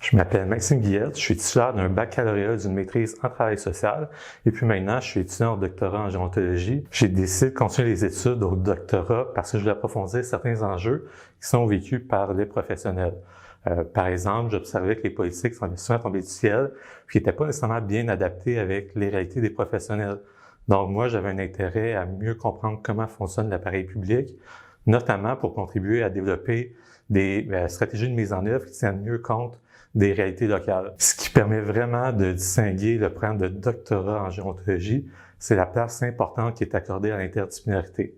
Je m'appelle Maxime Guillette, je suis titulaire d'un baccalauréat d'une maîtrise en travail social et puis maintenant je suis étudiant au doctorat en gérontologie. J'ai décidé de continuer les études au doctorat parce que je voulais approfondir certains enjeux qui sont vécus par les professionnels. Par exemple, j'observais que les politiques semblaient souvent tomber du ciel puis n'étaient pas nécessairement bien adaptés avec les réalités des professionnels. Donc moi, j'avais un intérêt à mieux comprendre comment fonctionne l'appareil public, notamment pour contribuer à développer des stratégies de mise en œuvre qui tiennent mieux compte des réalités locales. Ce qui permet vraiment de distinguer le programme de doctorat en gérontologie, c'est la place importante qui est accordée à l'interdisciplinarité.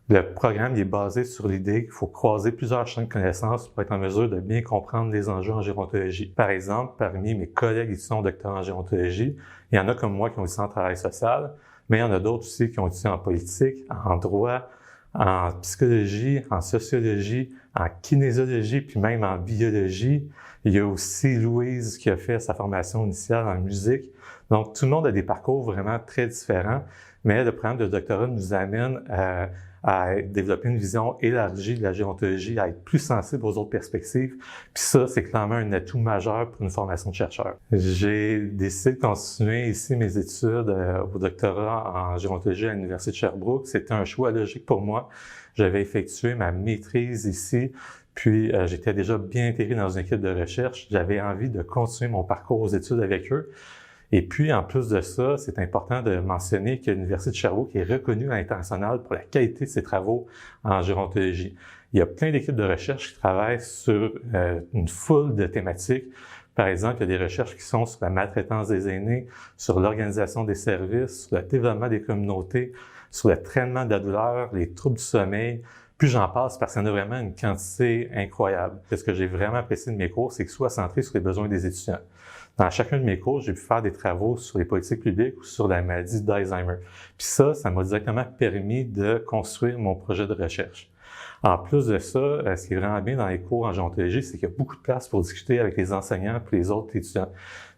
Le programme est basé sur l'idée qu'il faut croiser plusieurs champs de connaissances pour être en mesure de bien comprendre les enjeux en gérontologie. Par exemple, parmi mes collègues étudiants doctorants en gérontologie, il y en a comme moi qui ont étudié en travail social, mais il y en a d'autres aussi qui ont étudié en politique, en droit, en psychologie, en sociologie, en kinésiologie, puis même en biologie. Il y a aussi Louise qui a fait sa formation initiale en musique. Donc, tout le monde a des parcours vraiment très différents, mais le programme de doctorat nous amène à développer une vision élargie de la gérontologie, à être plus sensible aux autres perspectives. Puis ça, c'est clairement un atout majeur pour une formation de chercheur. J'ai décidé de continuer ici mes études au doctorat en gérontologie à l'Université de Sherbrooke. C'était un choix logique pour moi. J'avais effectué ma maîtrise ici, puis j'étais déjà bien intégré dans une équipe de recherche. J'avais envie de continuer mon parcours aux études avec eux. Et puis, en plus de ça, c'est important de mentionner que l'Université de Sherbrooke est reconnue à l'international pour la qualité de ses travaux en gérontologie. Il y a plein d'équipes de recherche qui travaillent sur une foule de thématiques. Par exemple, il y a des recherches qui sont sur la maltraitance des aînés, sur l'organisation des services, sur le développement des communautés, sur le traitement de la douleur, les troubles du sommeil. Plus j'en passe parce qu'il y en a vraiment une quantité incroyable. Ce que j'ai vraiment apprécié de mes cours, c'est qu'ils soient centrés sur les besoins des étudiants. Dans chacun de mes cours, j'ai pu faire des travaux sur les politiques publiques ou sur la maladie d'Alzheimer. Puis ça m'a directement permis de construire mon projet de recherche. En plus de ça, ce qui est vraiment bien dans les cours en gérontologie, c'est qu'il y a beaucoup de place pour discuter avec les enseignants et les autres étudiants.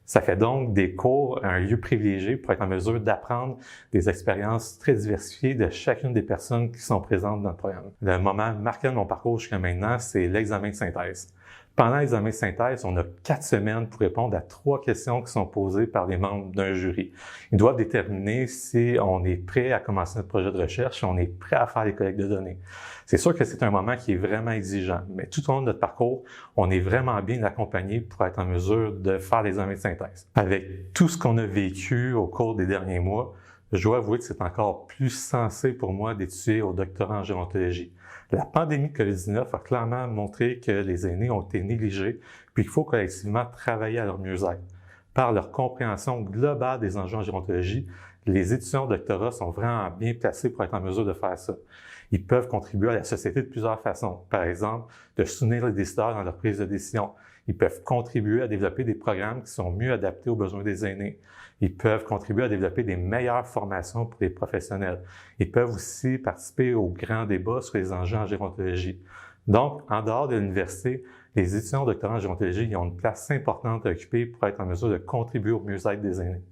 Ça fait donc des cours un lieu privilégié pour être en mesure d'apprendre des expériences très diversifiées de chacune des personnes qui sont présentes dans le programme. Le moment marquant de mon parcours jusqu'à maintenant, c'est l'examen de synthèse. Pendant l'examen de synthèse, on a 4 semaines pour répondre à 3 questions qui sont posées par les membres d'un jury. Ils doivent déterminer si on est prêt à commencer notre projet de recherche, si on est prêt à faire les collectes de données. C'est sûr que c'est un moment qui est vraiment exigeant, mais tout au long de notre parcours, on est vraiment bien accompagné pour être en mesure de faire l'examen de synthèse. Avec tout ce qu'on a vécu au cours des derniers mois, je dois avouer que c'est encore plus sensé pour moi d'étudier au doctorat en gérontologie. La pandémie de COVID-19 a clairement montré que les aînés ont été négligés, puis qu'il faut collectivement travailler à leur mieux-être. Par leur compréhension globale des enjeux en gérontologie, les étudiants au doctorat sont vraiment bien placés pour être en mesure de faire ça. Ils peuvent contribuer à la société de plusieurs façons. Par exemple, de soutenir les décideurs dans leur prise de décision. Ils peuvent contribuer à développer des programmes qui sont mieux adaptés aux besoins des aînés. Ils peuvent contribuer à développer des meilleures formations pour les professionnels. Ils peuvent aussi participer aux grands débats sur les enjeux en gérontologie. Donc, en dehors de l'université, les étudiants doctorants en gérontologie ont une place importante à occuper pour être en mesure de contribuer au mieux-être des aînés.